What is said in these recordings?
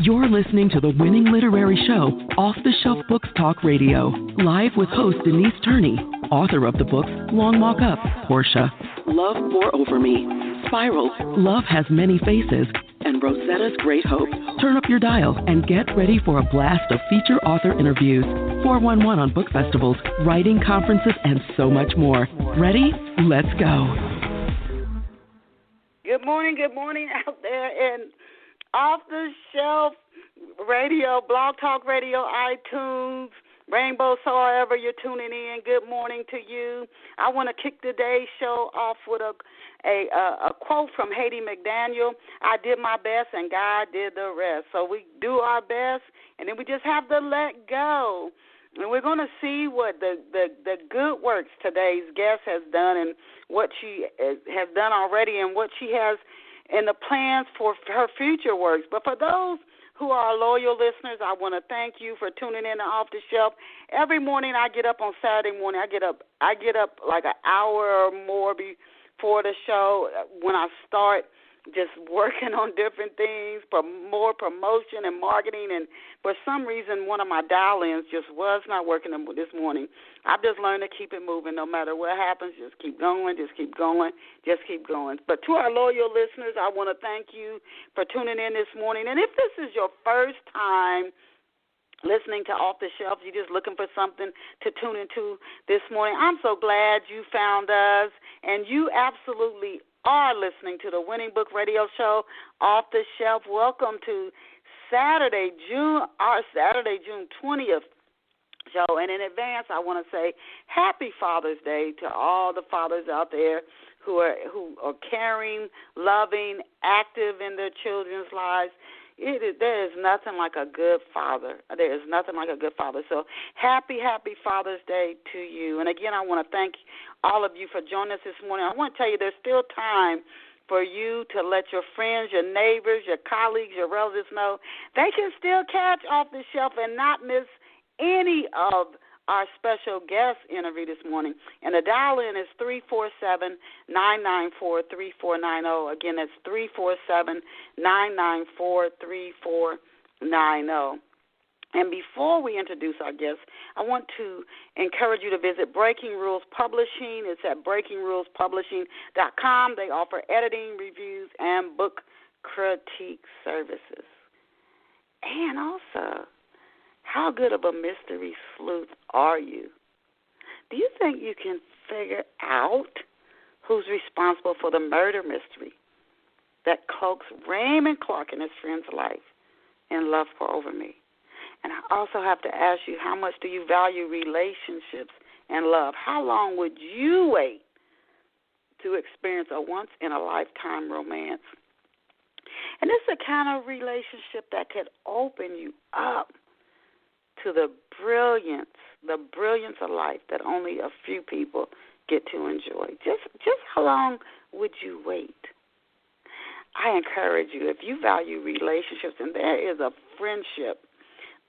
You're listening to the winning literary show, Off the Shelf Books Talk Radio, live with host Denise Turney, author of the books Long Walk Up, Portia, Love Pour Over Me, Spiral, Love Has Many Faces, and Rosetta's Great Hope. Turn up your dial and get ready for a blast of feature author interviews, 411 on book festivals, writing conferences, and so much more. Ready? Let's go. Good morning out there in Off the Shelf Radio, Blog Talk Radio, iTunes, Rainbow, so however you're tuning in. Good morning to you. I want to kick today's show off with a quote from Haiti McDaniel. I did my best and God did the rest. So we do our best and then we just have to let go. And we're going to see what the good works today's guest has done and what she has done already and what she has in the plans for her future works. But for those who are loyal listeners, I want to thank you for tuning in to Off the Shelf. Every morning I get up on Saturday morning. I get up like an hour or more before the show when I start just working on different things, for more promotion and marketing. And for some reason, one of my dial-ins just was not working this morning. I've just learned to keep it moving. No matter what happens, just keep going, just keep going, just keep going. But to our loyal listeners, I want to thank you for tuning in this morning. And if this is your first time listening to Off the Shelf, you're just looking for something to tune into this morning, I'm so glad you found us. And you absolutely are listening to the Winning Book Radio Show, Off the Shelf. Welcome to Saturday, June 20th show. And in advance, I want to say happy Father's Day to all the fathers out there who are caring, loving, active in their children's lives. There is nothing like a good father. There is nothing like a good father. So happy Father's Day to you. And again, I want to thank all of you for joining us this morning. I want to tell you there's still time for you to let your friends, your neighbors, your colleagues, your relatives know they can still catch Off the Shelf and not miss any of our special guest interview this morning. And the dial-in is 347-994-3490. Again, that's 347-994-3490. And before we introduce our guests, I want to encourage you to visit Breaking Rules Publishing. It's at breakingrules.publishing.com. They offer editing, reviews, and book critique services. And also, how good of a mystery sleuth are you? Do you think you can figure out who's responsible for the murder mystery that cloaks Raymond Clark and his friend's life in Love Pour Over Me? And I also have to ask you, how much do you value relationships and love? How long would you wait to experience a once-in-a-lifetime romance? And it's the kind of relationship that could open you up to the brilliance of life that only a few people get to enjoy. Just how long would you wait? I encourage you, if you value relationships, and there is a friendship,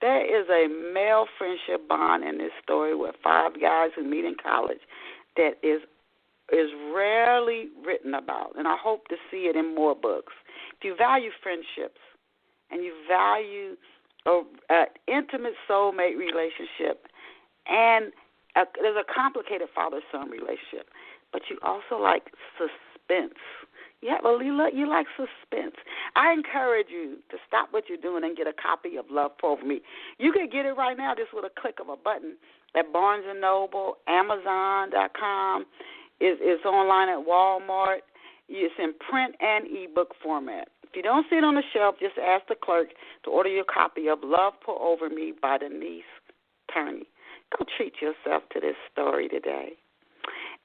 there is a male friendship bond in this story with 5 guys who meet in college that is rarely written about, and I hope to see it in more books. If you value friendships and you value an intimate soulmate relationship, and there's a complicated father-son relationship, but you also like suspense. You like suspense. I encourage you to stop what you're doing and get a copy of Love Pour Over Me. You can get it right now just with a click of a button at Barnes & Noble, Amazon.com. It's online at Walmart. It's in print and ebook format. If you don't see it on the shelf, just ask the clerk to order your copy of Love Pour Over Me by Denise Turney. Go treat yourself to this story today.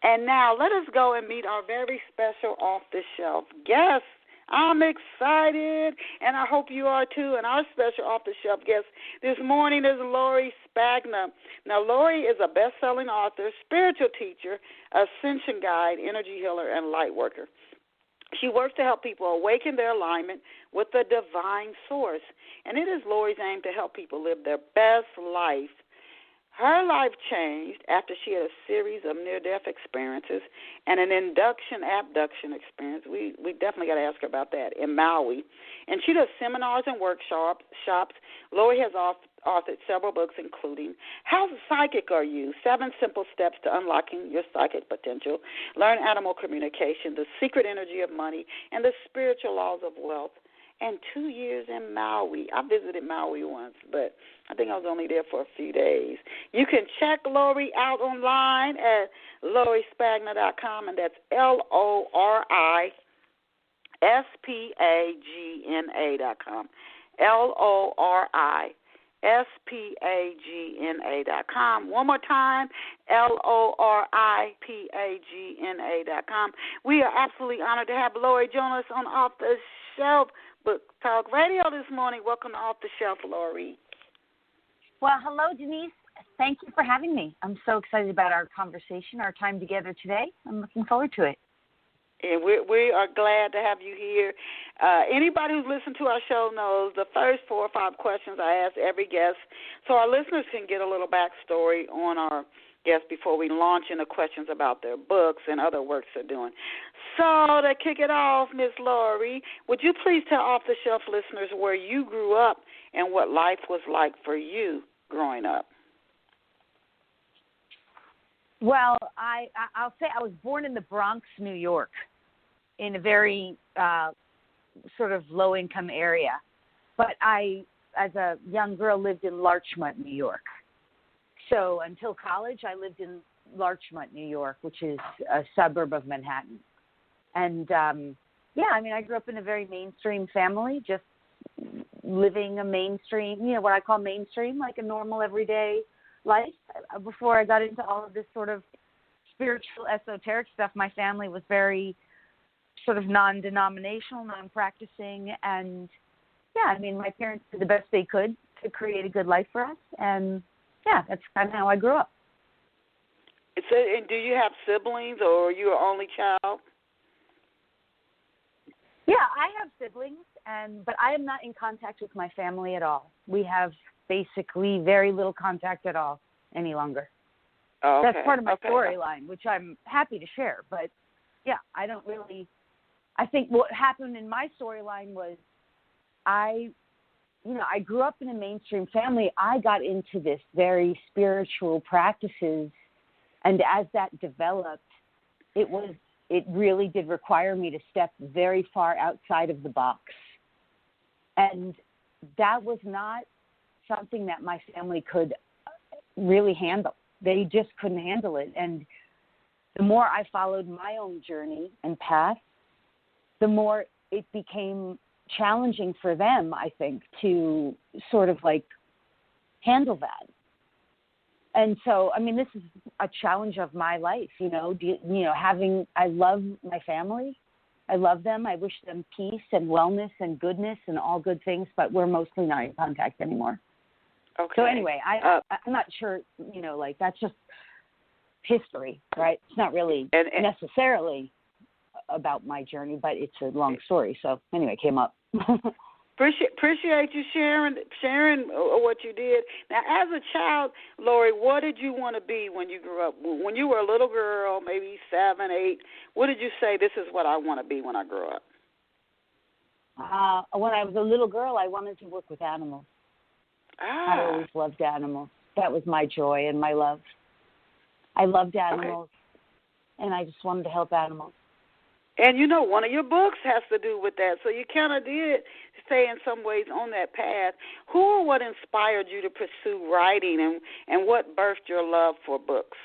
And now let us go and meet our very special off-the-shelf guest. I'm excited, and I hope you are too. And our special off-the-shelf guest this morning is Lori Spagna. Now, Lori is a best-selling author, spiritual teacher, ascension guide, energy healer, and light worker. She works to help people awaken their alignment with the divine source. And it is Lori's aim to help people live their best life Her life changed after she had a series of near-death experiences and an induction-abduction experience. We definitely got to ask her about that in Maui. And she does seminars and workshops. Lori has authored several books, including How Psychic Are You? 7 Simple Steps to Unlocking Your Psychic Potential, Learn Animal Communication, The Secret Energy of Money, and The Spiritual Laws of Wealth. And 2 years in Maui. I visited Maui once, but I think I was only there for a few days. You can check Lori out online at lorispagna.com, and that's LORISPAGNA.com. LORISPAGNA.com. One more time, LORIPAGNA.com. We are absolutely honored to have Lori join us on Off the Shelf Book Talk Radio this morning. Welcome to Off the Shelf, Lori. Well, hello, Denise. Thank you for having me. I'm so excited about our conversation, our time together today. I'm looking forward to it. And we are glad to have you here. Anybody who's listened to our show knows the first 4 or 5 questions I ask every guest, so our listeners can get a little backstory on our guests before we launch into questions about their books and other works they're doing. So to kick it off, Miss Lori, would you please tell off-the-shelf listeners where you grew up and what life was like for you growing up? Well, I'll say I was born in the Bronx, New York, in a very sort of low-income area. But I, as a young girl, lived in Larchmont, New York. So until college, I lived in Larchmont, New York, which is a suburb of Manhattan. And, I grew up in a very mainstream family, just living a mainstream, what I call mainstream, like a normal everyday life. Before I got into all of this sort of spiritual, esoteric stuff, my family was very sort of non-denominational, non-practicing. And, my parents did the best they could to create a good life for us. And, that's kind of how I grew up. And do you have siblings, or are you an only child? Yeah, I have siblings, but I am not in contact with my family at all. We have basically very little contact at all any longer. Oh, okay. That's part of my storyline, which I'm happy to share. But, I think what happened in my storyline was I grew up in a mainstream family. I got into this very spiritual practices, and as that developed, it really did require me to step very far outside of the box. And that was not something that my family could really handle. They just couldn't handle it. And the more I followed my own journey and path, the more it became challenging for them, I think, to sort of like handle that. And so, this is a challenge of my life, I love my family. I love them. I wish them peace and wellness and goodness and all good things, but we're mostly not in contact anymore. Okay. So anyway, I'm not sure, that's just history, right? It's not really necessarily about my journey, but it's a long story. So anyway, it came up. Appreciate you sharing what you did. Now, as a child, Lori, what did you want to be when you grew up? When you were a little girl, maybe 7, 8, what did you say, this is what I want to be when I grow up? When I was a little girl, I wanted to work with animals. I always loved animals. That was my joy and my love. I loved animals, and I just wanted to help animals. And, one of your books has to do with that. So you kind of did stay in some ways on that path. Who or what inspired you to pursue writing, and what birthed your love for books?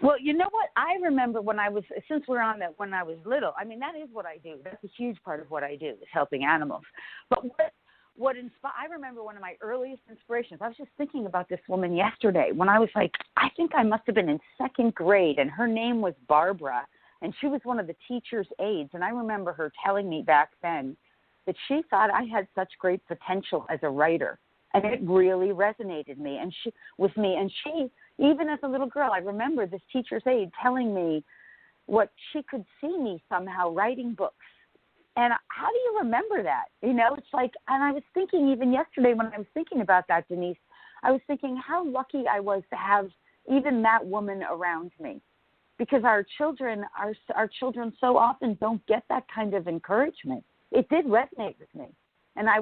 Well, you know what? I remember since we're on that, when I was little, that is what I do. That's a huge part of what I do, is helping animals. But I remember one of my earliest inspirations. I was just thinking about this woman yesterday when I was I think I must have been in 2nd grade, and her name was Barbara. And she was one of the teacher's aides, and I remember her telling me back then that she thought I had such great potential as a writer, and it really resonated with me. And she, even as a little girl, I remember this teacher's aide telling me what she could see me somehow writing books. And how do you remember that? It's and I was thinking even yesterday when I was thinking about that, Denise, I was thinking how lucky I was to have even that woman around me, because our children so often don't get that kind of encouragement. It did resonate with me. And I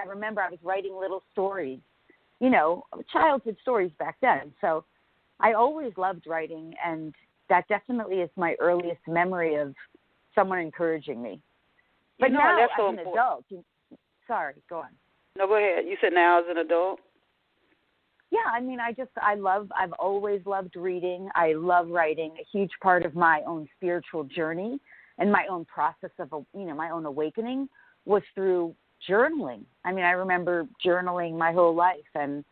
remember I was writing little stories, childhood stories back then. So I always loved writing, and that definitely is my earliest memory of someone encouraging me. But now, that's so as an adult, sorry, go on. No, go ahead. You said now as an adult? Yeah, I mean, I've always loved reading. I love writing. A huge part of my own spiritual journey and my own process of, my own awakening was through journaling. I mean, I remember journaling my whole life, and,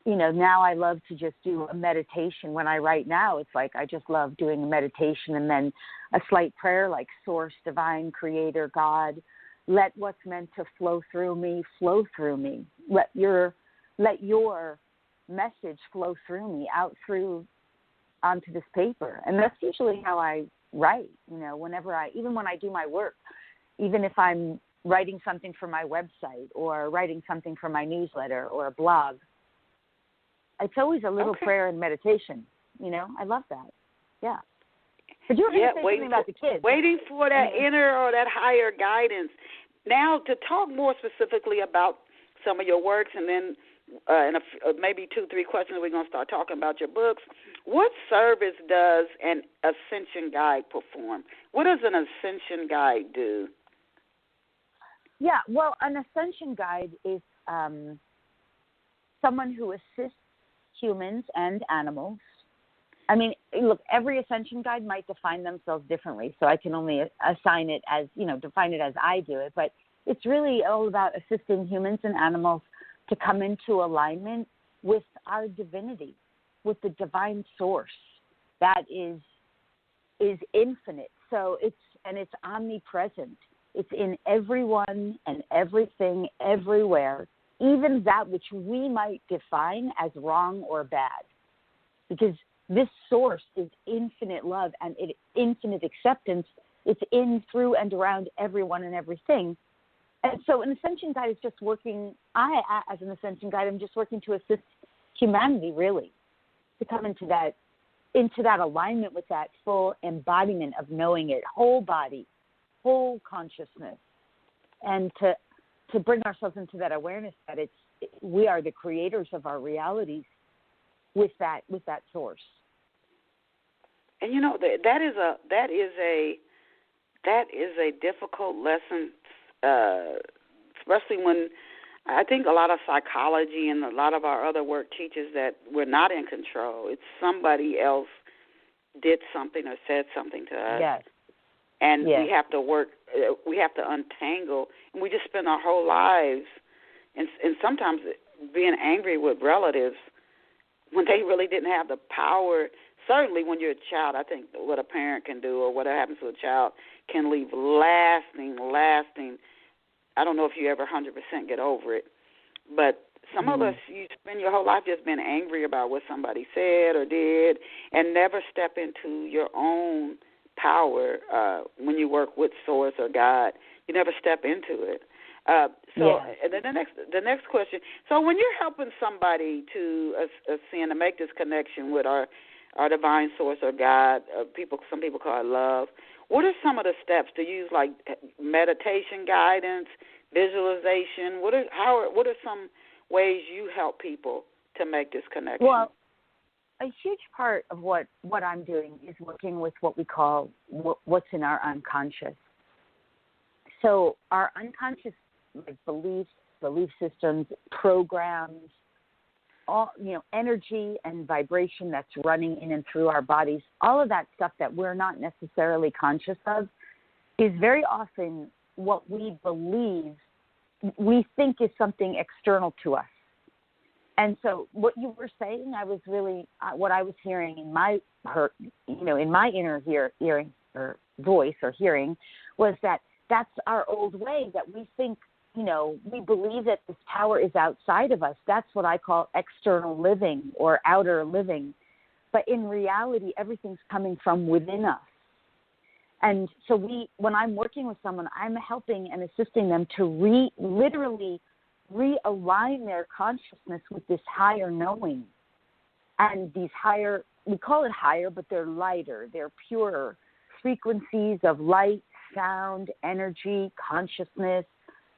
now I love to just do a meditation. When I write now, it's like I just love doing a meditation and then a slight prayer like Source, Divine, Creator, God, let what's meant to flow through me, flow through me. Let your message flow through me, out through onto this paper. And that's usually how I write, even when I do my work, even if I'm writing something for my website or writing something for my newsletter or a blog, it's always a little prayer and meditation. I love that. Yeah. But you were going to say something about the kids. Waiting for that inner or that higher guidance. Now, to talk more specifically about some of your works, and then maybe 2-3 questions, we're going to start talking about your books. What service does an ascension guide perform? What does an ascension guide do? Yeah, well, an ascension guide is someone who assists humans and animals. I mean, look, every ascension guide might define themselves differently, so I can only define it as I do it. But it's really all about assisting humans and animals to come into alignment with our divinity, with the divine source that is infinite. So it's omnipresent. It's in everyone and everything, everywhere, even that which we might define as wrong or bad, because this source is infinite love and infinite acceptance. It's in, through, and around everyone and everything. And so an ascension guide is just working, as an ascension guide, I'm just working to assist humanity, really, to come into that alignment with that full embodiment of knowing it, whole body, whole consciousness, and to bring ourselves into that awareness that we are the creators of our realities with that source. And that is a difficult lesson, especially when I think a lot of psychology and a lot of our other work teaches that we're not in control. It's somebody else did something or said something to us. Yes. And we have to work, we have to untangle, and we just spend our whole lives, and sometimes being angry with relatives when they really didn't have the power. Certainly when you're a child, I think what a parent can do or what happens to a child can leave lasting. I don't know if you ever 100% get over it, but some of us, you spend your whole life just being angry about what somebody said or did and never step into your own power when you work with Source or God. You never step into it. And then the next question. So when you're helping somebody to ascend, to make this connection with our divine source or God, some people call it love, what are some of the steps to use, like meditation guidance, visualization? What are some ways you help people to make this connection? Well, a huge part of what I'm doing is working with what we call what's in our unconscious. So our unconscious, like belief systems, programs, all energy and vibration that's running in and through our bodies, all of that stuff that we're not necessarily conscious of is very often what we think is something external to us. And so what you were saying, I was really what I was hearing in my inner hearing or voice or hearing was that that's our old way, that we think, we believe that this power is outside of us. That's what I call external living or outer living. But in reality, everything's coming from within us. And so when I'm working with someone, I'm helping and assisting them to literally realign their consciousness with this higher knowing. And these higher, we call it higher, but they're lighter, they're purer frequencies of light, sound, energy, consciousness,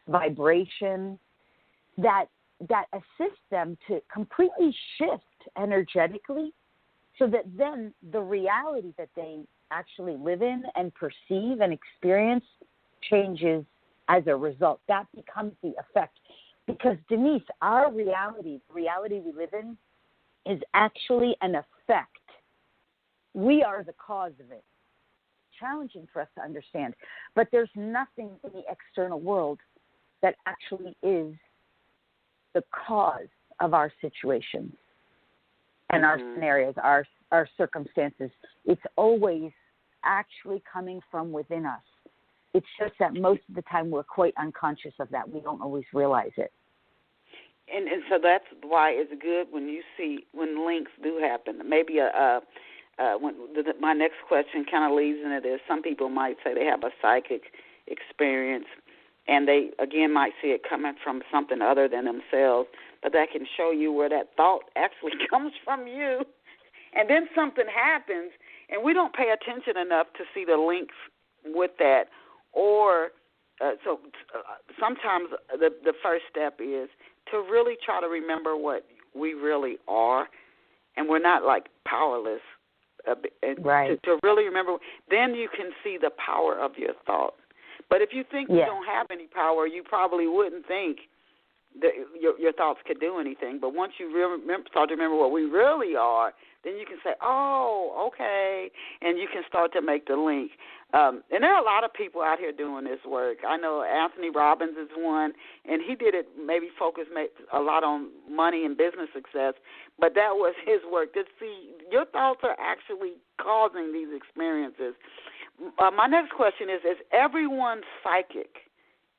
vibration that assist them to completely shift energetically, so that then the reality that they actually live in and perceive and experience changes as a result. That becomes the effect. Because, Denise, our reality, the reality we live in, is actually an effect. We are the cause of it. Challenging for us to understand. But there's nothing in the external world that actually is the cause of our situations and our scenarios, our circumstances. It's always actually coming from within us. It's just that most of the time we're quite unconscious of that. We don't always realize it. And so that's why it's good when links do happen. Maybe my next question kind of leads into this. Some people might say they have a psychic experience, and they, again, might see it coming from something other than themselves, but that can show you where that thought actually comes from you. And then something happens, and we don't pay attention enough to see the links with that. Or sometimes the first step is to really try to remember what we really are, and we're not like powerless. Right. To really remember, then you can see the power of your thought. But if you think you don't have any power, you probably wouldn't think that your thoughts could do anything. But once you start to remember what we really are, then you can say, oh, okay, and you can start to make the link. And there are a lot of people out here doing this work. I know Anthony Robbins is one, and he did it, maybe focus a lot on money and business success, but that was his work. To see your thoughts are actually causing these experiences. My next question is everyone psychic?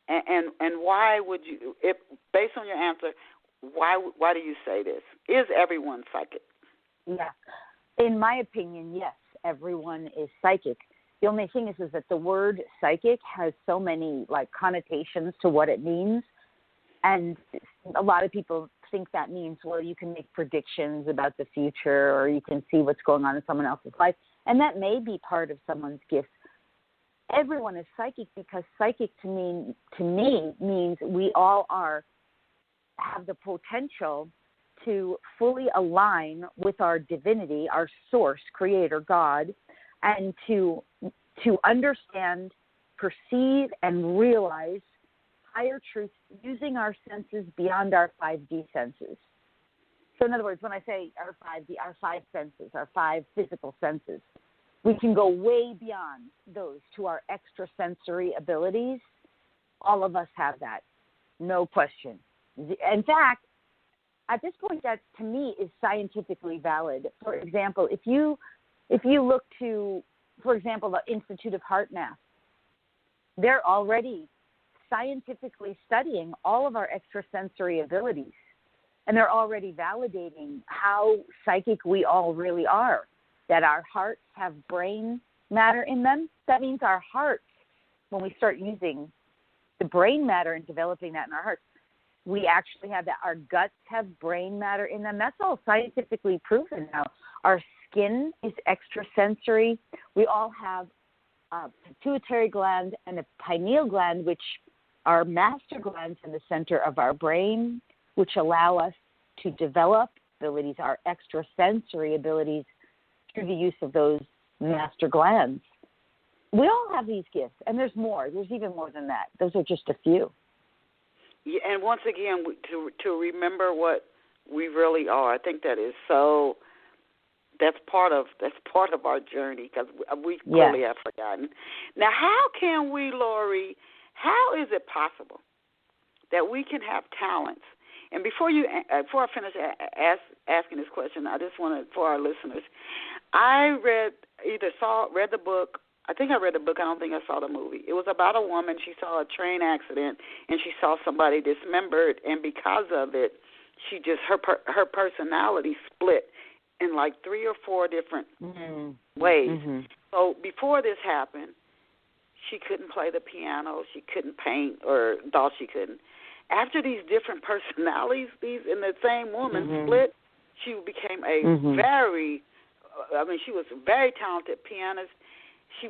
And why would you, if based on your answer, why do you say this? Is everyone psychic? Yeah. In my opinion, yes, everyone is psychic. The only thing is that the word psychic has so many connotations to what it means, and a lot of people think that means, well, you can make predictions about the future, or you can see what's going on in someone else's life, and that may be part of someone's gift. Everyone is psychic because psychic to me means we all have the potential to fully align with our divinity, our source, creator, God, and to understand, perceive, and realize higher truths using our senses beyond our 5D senses. So in other words, when I say our five senses, our 5 physical senses, we can go way beyond those to our extrasensory abilities. All of us have that, no question. In fact, at this point, that to me is scientifically valid. For example, if you look to, for example, the Institute of Heart Math, they're already scientifically studying all of our extrasensory abilities, and they're already validating how psychic we all really are, that our hearts have brain matter in them. That means our hearts, when we start using the brain matter and developing that in our hearts, we actually have that. Our guts have brain matter in them. That's all scientifically proven now. Our skin is extrasensory. We all have a pituitary gland and a pineal gland, which are master glands in the center of our brain, which allow us to develop abilities, our extrasensory abilities, through the use of those master glands. We all have these gifts, and there's more. There's even more than that. Those are just a few. Yeah, and once again, to remember what we really are, I think that is so. That's part of our journey, because we clearly have forgotten. Now, how can we, Lori? How is it possible that we can have talents? And before I finish asking this question, I just want to, for our listeners, I read the book. I think I read the book. I don't think I saw the movie. It was about a woman. She saw a train accident, and she saw somebody dismembered, and because of it, she just her personality split in like 3 or 4 different ways. Mm-hmm. So before this happened, she couldn't play the piano. She couldn't paint, or thought she couldn't. after these different personalities, these in the same woman split, she became a she was a very talented pianist. She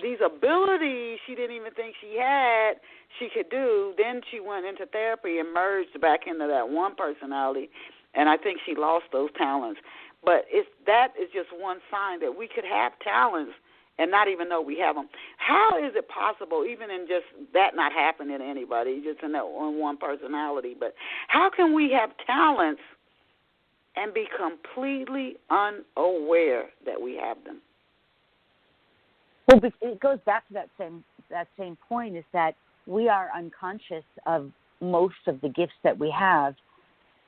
these abilities she didn't even think she had, she could do. Then she went into therapy and merged back into that one personality, and I think she lost those talents. But that is just one sign that we could have talents and not even know we have them. How is it possible, even in just that not happening to anybody, just in that one personality, but how can we have talents and be completely unaware that we have them? Well, it goes back to that same point, is that we are unconscious of most of the gifts that we have.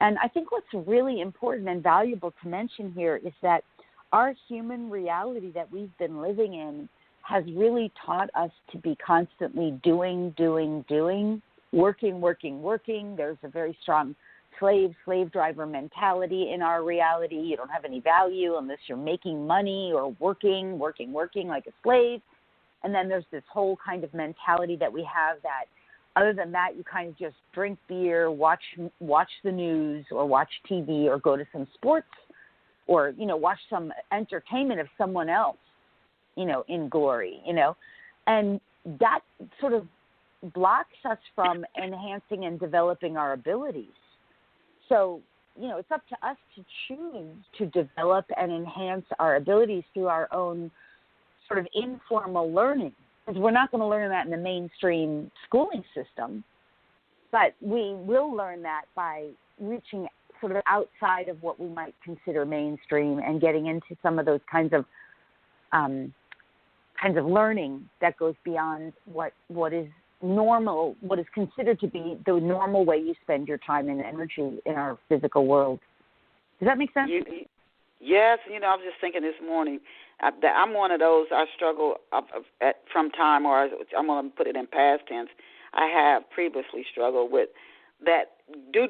And I think what's really important and valuable to mention here is that our human reality that we've been living in has really taught us to be constantly doing, working. There's a very strong slave driver mentality in our reality. You don't have any value unless you're making money or working like a slave. And then there's this whole kind of mentality that we have that other than that, you kind of just drink beer, watch the news or watch TV or go to some sports or, watch some entertainment of someone else, in glory, And that sort of blocks us from enhancing and developing our abilities. So, it's up to us to choose to develop and enhance our abilities through our own sort of informal learning. Because we're not going to learn that in the mainstream schooling system, but we will learn that by reaching sort of outside of what we might consider mainstream and getting into some of those kinds of learning that goes beyond what is normal, what is considered to be the normal way you spend your time and energy in our physical world. Does that make sense? Yes. I was just thinking this morning, I'm one of those, I struggle from time, or I'm going to put it in past tense. I have previously struggled with that do,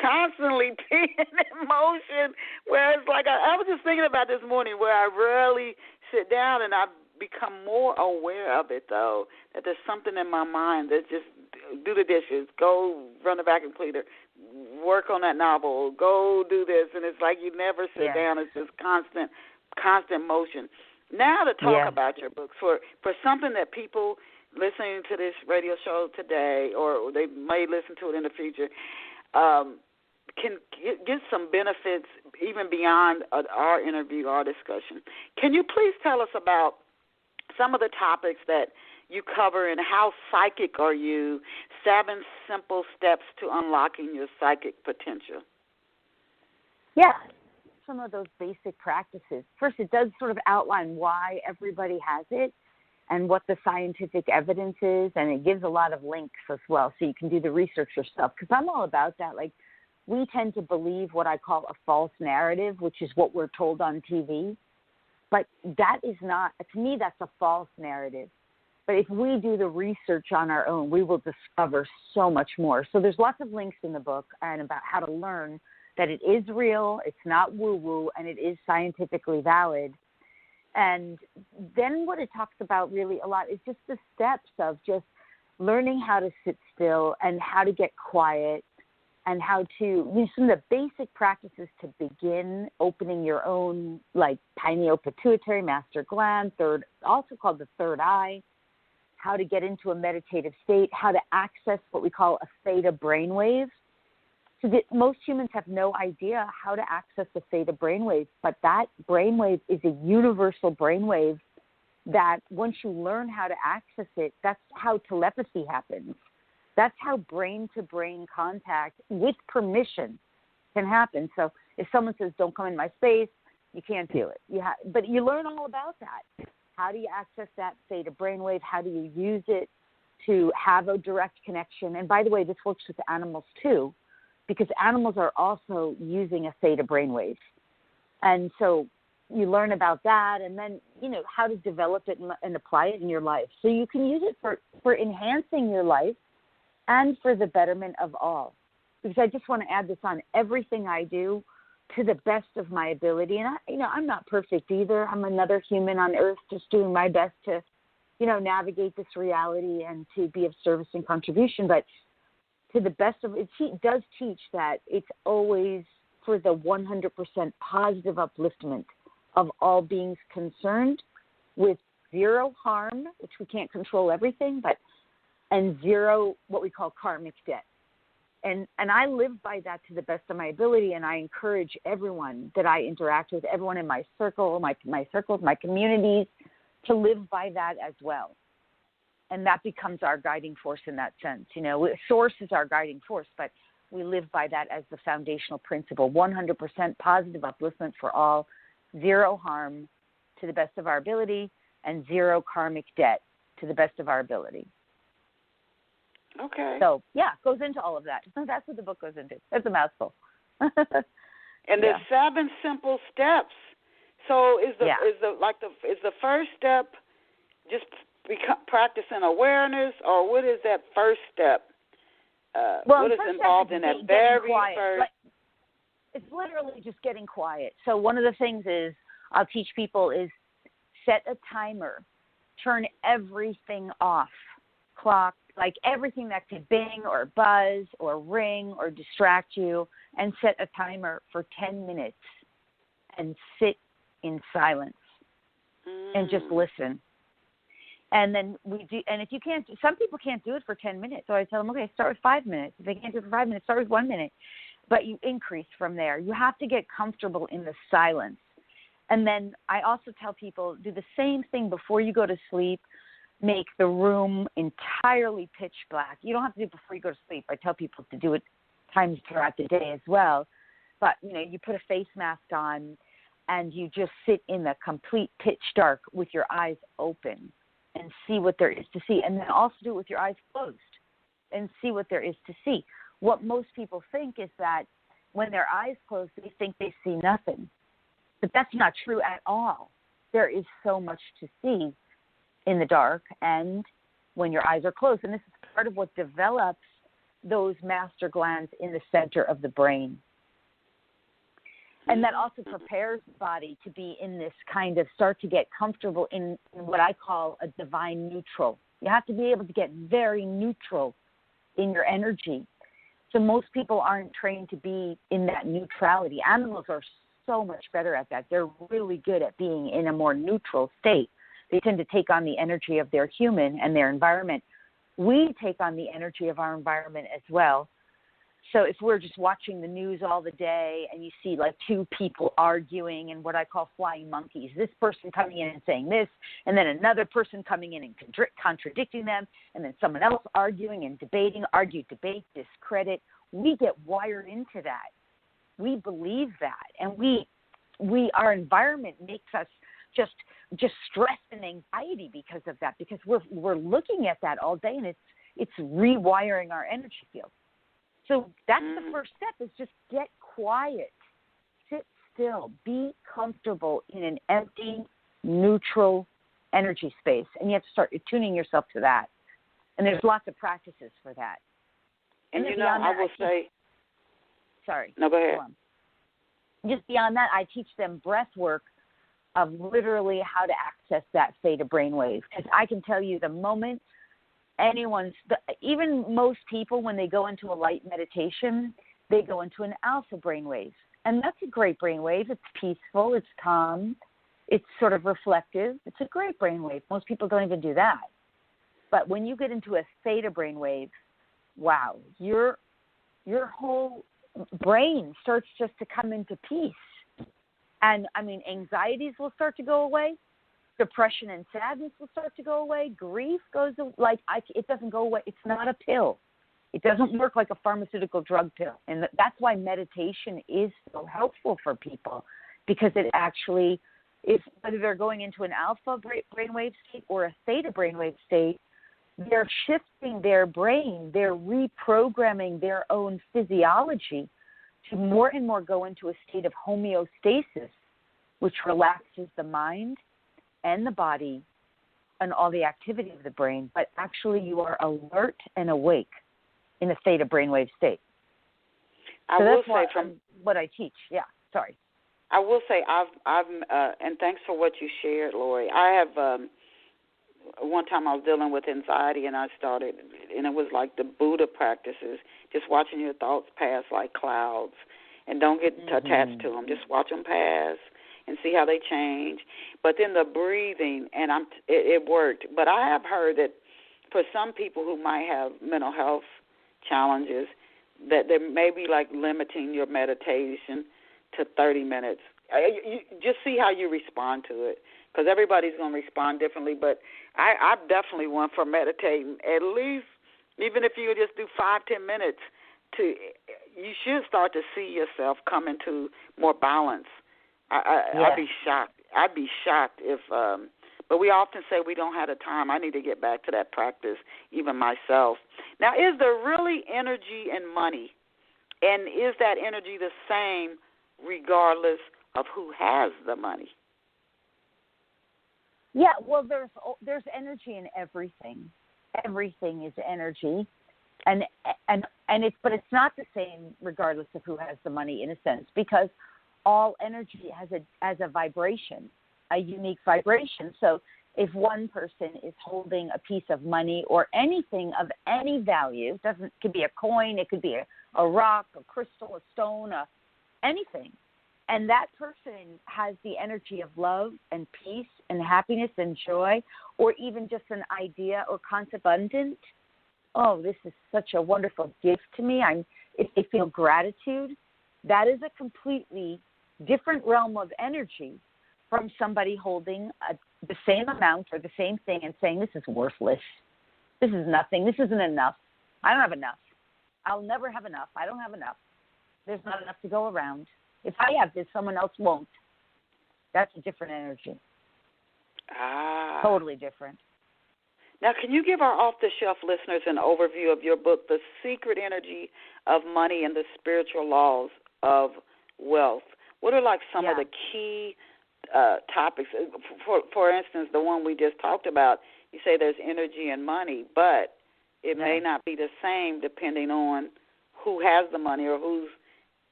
constantly being in motion, where it's like, I was just thinking about this morning where I rarely sit down, and I've become more aware of it, though, that there's something in my mind that just do the dishes, go run the vacuum cleaner, work on that novel, go do this, and it's like you never sit down. It's just constant motion. Now to talk about your books, for something that people listening to this radio show today, or they may listen to it in the future, can get some benefits even beyond our interview, our discussion. Can you please tell us about some of the topics that you cover and how psychic are you? 7 simple steps to unlocking your psychic potential. Yeah. Some of those basic practices. First, it does sort of outline why everybody has it and what the scientific evidence is, and it gives a lot of links as well, so you can do the research yourself, because I'm all about that. Like, we tend to believe what I call a false narrative, which is what we're told on TV, but that is not, to me, that's a false narrative. But if we do the research on our own, we will discover so much more. So there's lots of links in the book and about how to learn that it is real, it's not woo-woo, and it is scientifically valid. And then what it talks about really a lot is just the steps of just learning how to sit still and how to get quiet and how to use some of the basic practices to begin opening your own, like pineal pituitary, master gland, also called the third eye, how to get into a meditative state, how to access what we call a theta brainwave. So most humans have no idea how to access the theta brainwave, but that brainwave is a universal brainwave that once you learn how to access it, that's how telepathy happens. That's how brain-to-brain contact with permission can happen. So if someone says, don't come in my space, you can't do it. But you learn all about that. How do you access that theta brainwave? How do you use it to have a direct connection? And by the way, this works with animals too, because animals are also using a theta brainwave. And so you learn about that, and then, how to develop it and apply it in your life. So you can use it for enhancing your life and for the betterment of all. Because I just want to add this on, everything I do to the best of my ability. And, I'm not perfect either. I'm another human on earth just doing my best to, navigate this reality and to be of service and contribution. But to the best of it, does teach that it's always for the 100% positive upliftment of all beings concerned, with zero harm, which we can't control everything, and zero what we call karmic debt. And I live by that to the best of my ability, and I encourage everyone that I interact with, everyone in my circle, my circles, my communities, to live by that as well. And that becomes our guiding force in that sense. You know, Source is our guiding force, but we live by that as the foundational principle, 100% positive upliftment for all, zero harm to the best of our ability, and zero karmic debt to the best of our ability. Okay. So, yeah, it goes into all of that. That's what the book goes into. It's a mouthful. And there's 7 simple steps. So is the first step just practicing awareness, or what is that first step? What is involved in that very first? It's literally just getting quiet. So one of the things is I'll teach people is set a timer, turn everything off, clock, like everything that could bing or buzz or ring or distract you, and set a timer for 10 minutes and sit in silence and just listen. And then we do, and if you can't, some people can't do it for 10 minutes. So I tell them, okay, start with 5 minutes. If they can't do it for 5 minutes, start with 1 minute. But you increase from there. You have to get comfortable in the silence. And then I also tell people, do the same thing before you go to sleep. Make the room entirely pitch black. You don't have to do it before you go to sleep. I tell people to do it times throughout the day as well. But, you know, you put a face mask on and you just sit in the complete pitch dark with your eyes open and see what there is to see. And then also do it with your eyes closed and see what there is to see. What most people think is that when their eyes close, they think they see nothing. But that's not true at all. There is so much to see in the dark and when your eyes are closed. And this is part of what develops those master glands in the center of the brain. And that also prepares the body to be in this kind of, start to get comfortable in what I call a divine neutral. You have to be able to get very neutral in your energy. So most people aren't trained to be in that neutrality. Animals are so much better at that. They're really good at being in a more neutral state. They tend to take on the energy of their human and their environment. We take on the energy of our environment as well. So if we're just watching the news all the day and you see like 2 people arguing and what I call flying monkeys, this person coming in and saying this, and then another person coming in and contradicting them, and then someone else arguing and debating, argue, debate, discredit, we get wired into that. We believe that. And our environment makes us just stress and anxiety because of that, because we're looking at that all day, and it's rewiring our energy field. So that's the first step, is just get quiet, sit still, be comfortable in an empty, neutral energy space, and you have to start attuning yourself to that. And there's lots of practices for that. And you know, I will say, sorry. No, go ahead. Just beyond that, I teach them breath work of literally how to access that theta brainwave. Because I can tell you, the moment even most people, when they go into a light meditation, they go into an alpha brainwave. And that's a great brainwave. It's peaceful. It's calm. It's sort of reflective. It's a great brainwave. Most people don't even do that. But when you get into a theta brainwave, wow, your whole brain starts just to come into peace. And, I mean, anxieties will start to go away. Depression and sadness will start to go away. Grief goes away. It doesn't go away. It's not a pill. It doesn't work like a pharmaceutical drug pill. And that's why meditation is so helpful for people, because it actually is, whether they're going into an alpha brainwave state or a theta brainwave state, they're shifting their brain. They're reprogramming their own physiology to more and more go into a state of homeostasis, which relaxes the mind and the body and all the activity of the brain, but actually you are alert and awake in a theta brainwave state. So that's what I teach. Yeah, sorry. I will say I've and thanks for what you shared, Lori. I have one time I was dealing with anxiety, and I started, and it was like the Buddha practices, just watching your thoughts pass like clouds, and don't get attached to them. Just watch them pass and see how they change. But then the breathing, and it worked. But I have heard that for some people who might have mental health challenges, that there may be like limiting your meditation to 30 minutes. You just see how you respond to it, because everybody's going to respond differently. But I'm definitely one for meditating at least, even if you just do 5-10 minutes. You should start to see yourself come into more balance. I'd be shocked. I'd be shocked if. But we often say we don't have the time. I need to get back to that practice, even myself. Now, is there really energy in money? And is that energy the same regardless of who has the money? Yeah, well, there's energy in everything. Everything is energy, and but it's not the same regardless of who has the money, in a sense, because all energy has a vibration, a unique vibration. So if one person is holding a piece of money or anything of any value, could be a coin, it could be a rock, a crystal, a stone, anything, and that person has the energy of love and peace and happiness and joy, or even just an idea or concept abundant, oh, this is such a wonderful gift to me. If they feel gratitude, that is a completely different realm of energy from somebody holding the same amount or the same thing and saying, this is worthless. This is nothing. This isn't enough. I don't have enough. I'll never have enough. I don't have enough. There's not enough to go around. If I have this, someone else won't. That's a different energy. Totally different. Now, can you give our off-the-shelf listeners an overview of your book, The Secret Energy of Money and the Spiritual Laws of Wealth? What are like some of the key topics? For instance, the one we just talked about, you say there's energy in money, but it may not be the same depending on who has the money or who's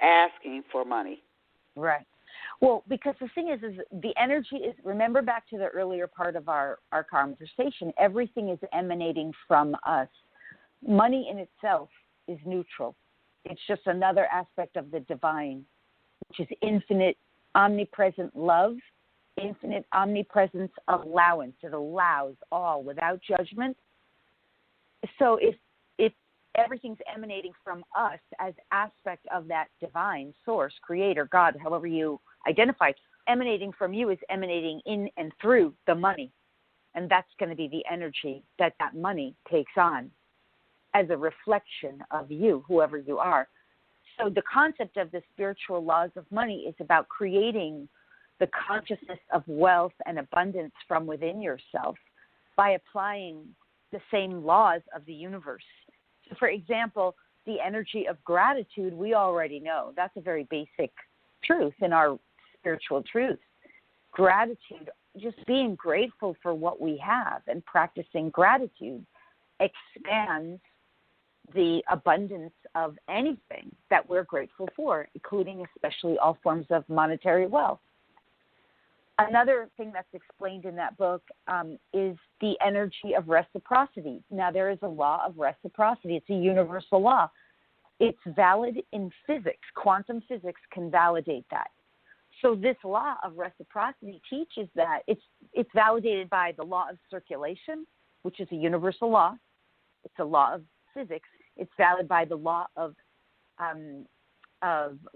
asking for money. Right. Well, because the thing is the energy is, remember back to the earlier part of our conversation, everything is emanating from us. Money in itself is neutral. It's just another aspect of the divine, which is infinite, omnipresent love, infinite omnipresence allowance. It allows all without judgment. So if everything's emanating from us as aspect of that divine source, creator, God, however you identify, emanating from you is emanating in and through the money. And that's going to be the energy that money takes on as a reflection of you, whoever you are. So the concept of the spiritual laws of money is about creating the consciousness of wealth and abundance from within yourself by applying the same laws of the universe. So for example, the energy of gratitude, we already know. That's a very basic truth in our spiritual truth. Gratitude, just being grateful for what we have and practicing gratitude expands the abundance of anything that we're grateful for, including especially all forms of monetary wealth. Another thing that's explained in that book is the energy of reciprocity. Now, there is a law of reciprocity. It's a universal law. It's valid in physics. Quantum physics can validate that. So this law of reciprocity teaches that it's validated by the law of circulation, which is a universal law. It's a law of physics. It's valid by the law of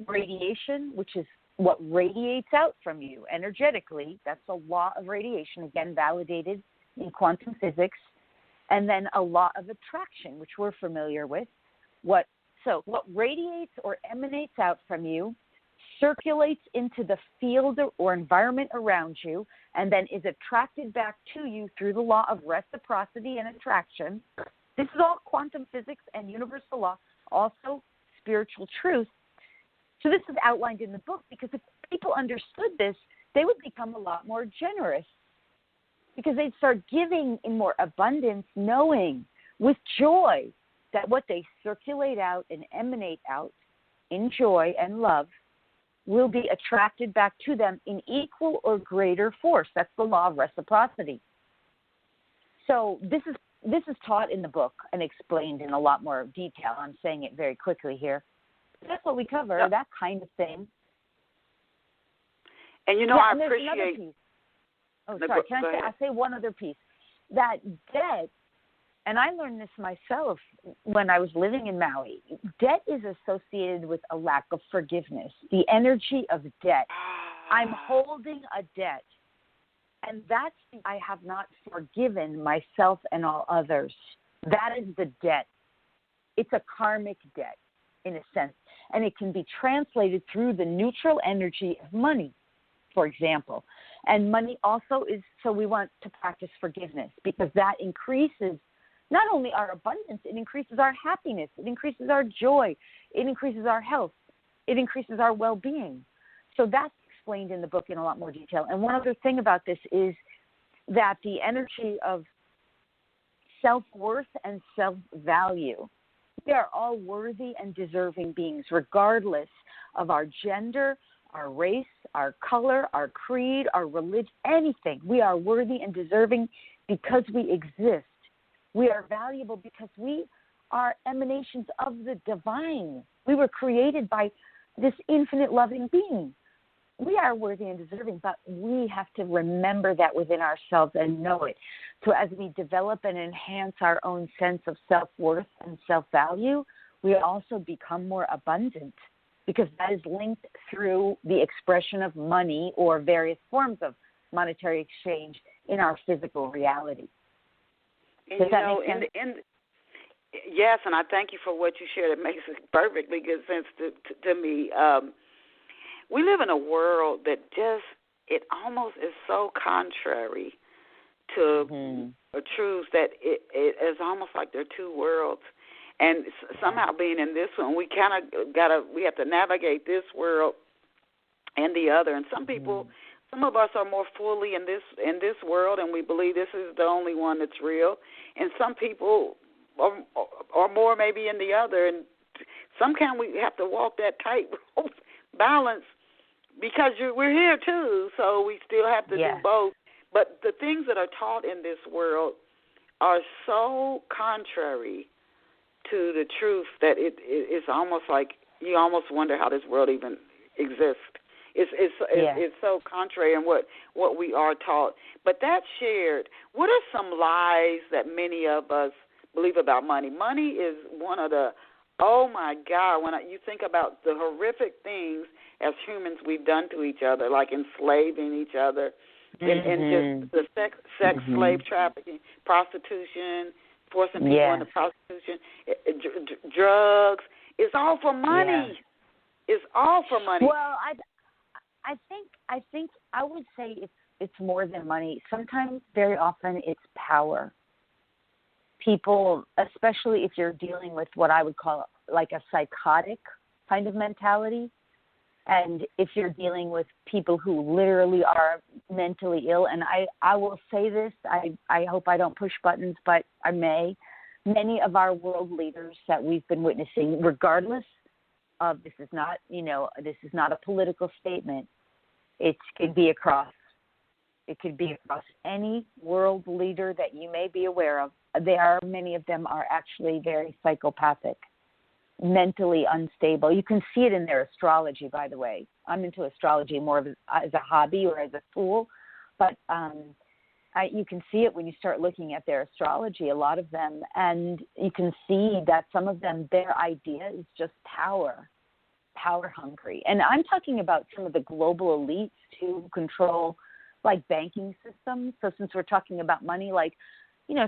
radiation, which is what radiates out from you energetically. That's a law of radiation, again, validated in quantum physics. And then a law of attraction, which we're familiar with. What radiates or emanates out from you circulates into the field or environment around you and then is attracted back to you through the law of reciprocity and attraction. This is all quantum physics and universal law, also spiritual truth. So this is outlined in the book because if people understood this, they would become a lot more generous because they'd start giving in more abundance, knowing with joy that what they circulate out and emanate out in joy and love will be attracted back to them in equal or greater force. That's the law of reciprocity. So this is taught in the book and explained in a lot more detail. I'm saying it very quickly here. That's what we cover, that kind of thing. And I appreciate. Oh, sorry. Can I say one other piece? That debt, and I learned this myself when I was living in Maui. Debt is associated with a lack of forgiveness. The energy of debt. I'm holding a debt, and that's I have not forgiven myself and all others. That is the debt. It's a karmic debt, in a sense, and it can be translated through the neutral energy of money, for example. And money also is, so we want to practice forgiveness because that increases not only our abundance, it increases our happiness, it increases our joy, it increases our health, it increases our well-being. So that's explained in the book in a lot more detail. And one other thing about this is that the energy of self-worth and self-value, we are all worthy and deserving beings, regardless of our gender, our race, our color, our creed, our religion, anything. We are worthy and deserving because we exist. We are valuable because we are emanations of the divine. We were created by this infinite loving being. We are worthy and deserving, but we have to remember that within ourselves and know it. So as we develop and enhance our own sense of self-worth and self-value, we also become more abundant, because that is linked through the expression of money or various forms of monetary exchange in our physical reality. Does that make sense? Yes, and I thank you for what you shared. It makes perfectly good sense to me. We live in a world that it almost is so contrary to a truth that it is almost like there are two worlds. And somehow being in this one, we kind of we have to navigate this world and the other. And some people, some of us are more fully in this world, and we believe this is the only one that's real. And some people are more maybe in the other. And sometimes we have to walk that tightrope balance because we're here too. So we still have to do both. But the things that are taught in this world are so contrary to the truth that it's almost like you almost wonder how this world even exists. It's so contrary in what we are taught. But that's shared. What are some lies that many of us believe about money? Money is one of the, oh my God, when you think about the horrific things as humans we've done to each other, like enslaving each other, and just the sex slave trafficking, prostitution, forcing people into prostitution, drugs. It's all for money. Yeah. It's all for money. Well, I think I would say it's more than money. Sometimes, very often, it's power. People, especially if you're dealing with what I would call like a psychotic kind of mentality, and if you're dealing with people who literally are mentally ill, and I will say this, I hope I don't push buttons, but I may. Many of our world leaders that we've been witnessing, regardless of, this is not a political statement. It could be across any world leader that you may be aware of. Many of them are actually very psychopathic, mentally unstable. You can see it in their astrology, by the way. I'm into astrology more as a hobby or as a tool, but you can see it when you start looking at their astrology, a lot of them, and you can see that some of them, their idea is just power hungry. And I'm talking about some of the global elites who control like banking systems. So since we're talking about money, like,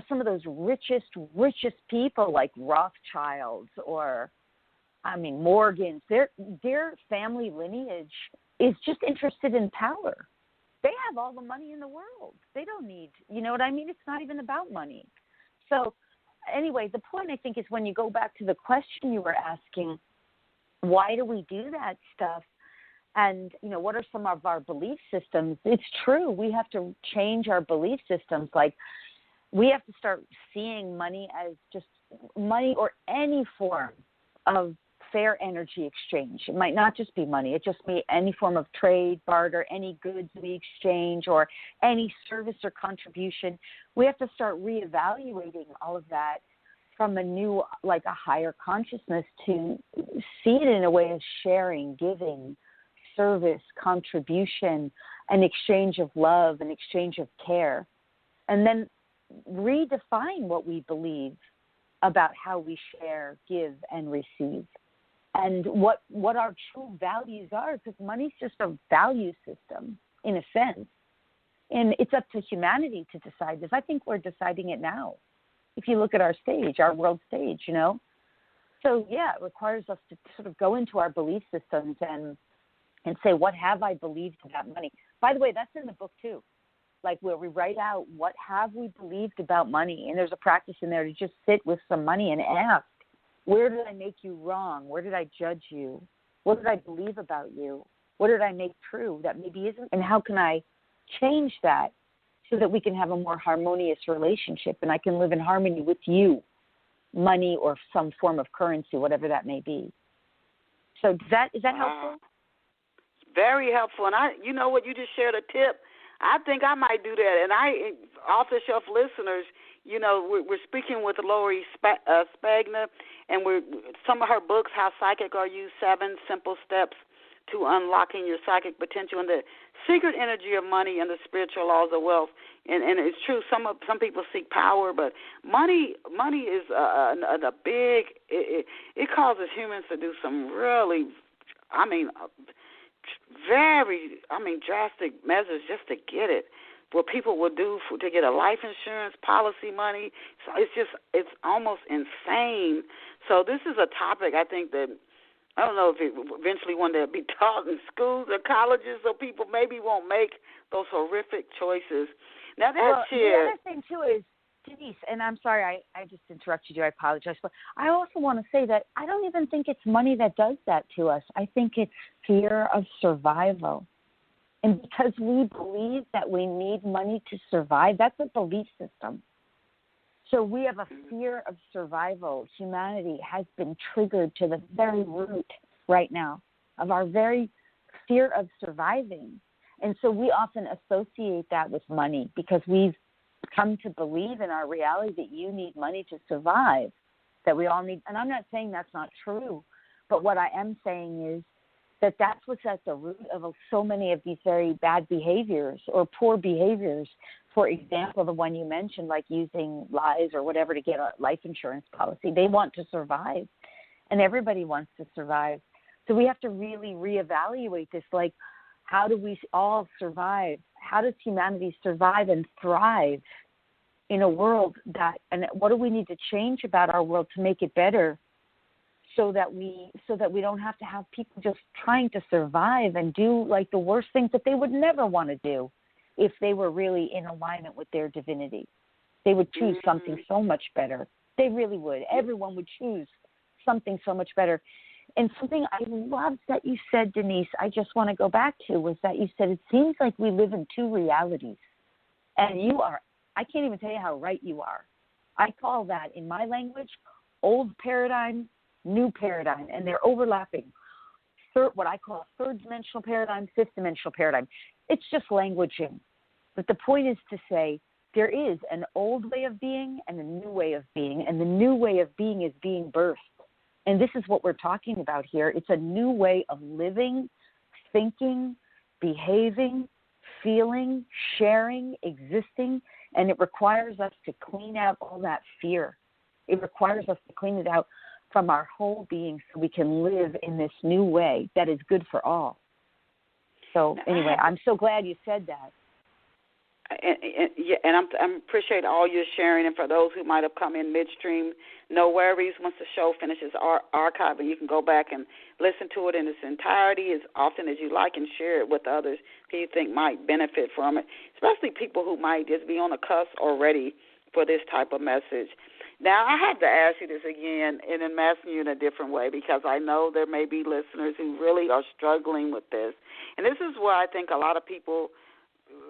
some of those richest people like Rothschilds or, Morgans, their family lineage is just interested in power. They have all the money in the world. They don't need, you know what I mean? It's not even about money. So anyway, the point I think is when you go back to the question you were asking, why do we do that stuff? And, what are some of our belief systems? It's true. We have to change our belief systems. Like, we have to start seeing money as just money or any form of fair energy exchange. It might not just be money. It just be any form of trade, barter, any goods we exchange, or any service or contribution. We have to start reevaluating all of that from a new, like a higher consciousness, to see it in a way of sharing, giving, service, contribution, an exchange of love, an exchange of care. And then redefine what we believe about how we share, give, and receive, and what our true values are, because money's just a value system in a sense. And it's up to humanity to decide this. I think we're deciding it now. If you look at our stage, our world stage, you know. So, yeah, it requires us to sort of go into our belief systems and say, what have I believed about money? By the way, that's in the book too. Like where we write out what have we believed about money. And there's a practice in there to just sit with some money and ask, where did I make you wrong? Where did I judge you? What did I believe about you? What did I make true that maybe isn't? And how can I change that so that we can have a more harmonious relationship and I can live in harmony with you, money or some form of currency, whatever that may be. So is that helpful? Very helpful. And you know what, you just shared a tip. I think I might do that. And off the shelf listeners, you know, we're speaking with Lori Spagna, and some of her books, How Psychic Are You? 7 Simple Steps to Unlocking Your Psychic Potential, and the secret energy of money and the spiritual laws of wealth. And it's true, some people seek power, but money is a big. It causes humans to do some really, drastic measures just to get it. What people will do to get a life insurance policy money, so it's almost insane. So this is a topic I think that, I don't know if it eventually one day will be taught in schools or colleges, so people maybe won't make those horrific choices. Now the other thing too is, Denise, and I'm sorry I just interrupted you, I apologize, but I also want to say that I don't even think it's money that does that to us. I think it's fear of survival. And because we believe that we need money to survive, that's a belief system. So we have a fear of survival. Humanity has been triggered to the very root right now of our very fear of surviving. And so we often associate that with money because we've come to believe in our reality that you need money to survive, that we all need. And I'm not saying that's not true, but what I am saying is that that's what's at the root of so many of these very bad behaviors or poor behaviors. For example, the one you mentioned, like using lies or whatever to get a life insurance policy. They want to survive, and everybody wants to survive. So we have to really reevaluate this, like, how do we all survive? How does humanity survive and thrive in a world and what do we need to change about our world to make it better? So that we don't have to have people just trying to survive and do like the worst things that they would never want to do if they were really in alignment with their divinity. They would choose something so much better. They really would. Everyone would choose something so much better. And something I loved that you said, Denise, I just want to go back to, was that you said it seems like we live in two realities. And I can't even tell you how right you are. I call that, in my language, old paradigm, new paradigm, and they're overlapping. What I call third-dimensional paradigm, fifth-dimensional paradigm. It's just languaging. But the point is to say there is an old way of being and a new way of being, and the new way of being is being birthed. And this is what we're talking about here. It's a new way of living, thinking, behaving, feeling, sharing, existing, and it requires us to clean out all that fear. It requires us to clean it out from our whole being so we can live in this new way that is good for all. So anyway, I'm so glad you said that. And I appreciate all your sharing. And for those who might have come in midstream, no worries. Once the show finishes archiving, you can go back and listen to it in its entirety as often as you like and share it with others who you think might benefit from it, especially people who might just be on the cusp or ready for this type of message. Now, I have to ask you this again, and I'm asking you in a different way because I know there may be listeners who really are struggling with this. And this is where I think a lot of people,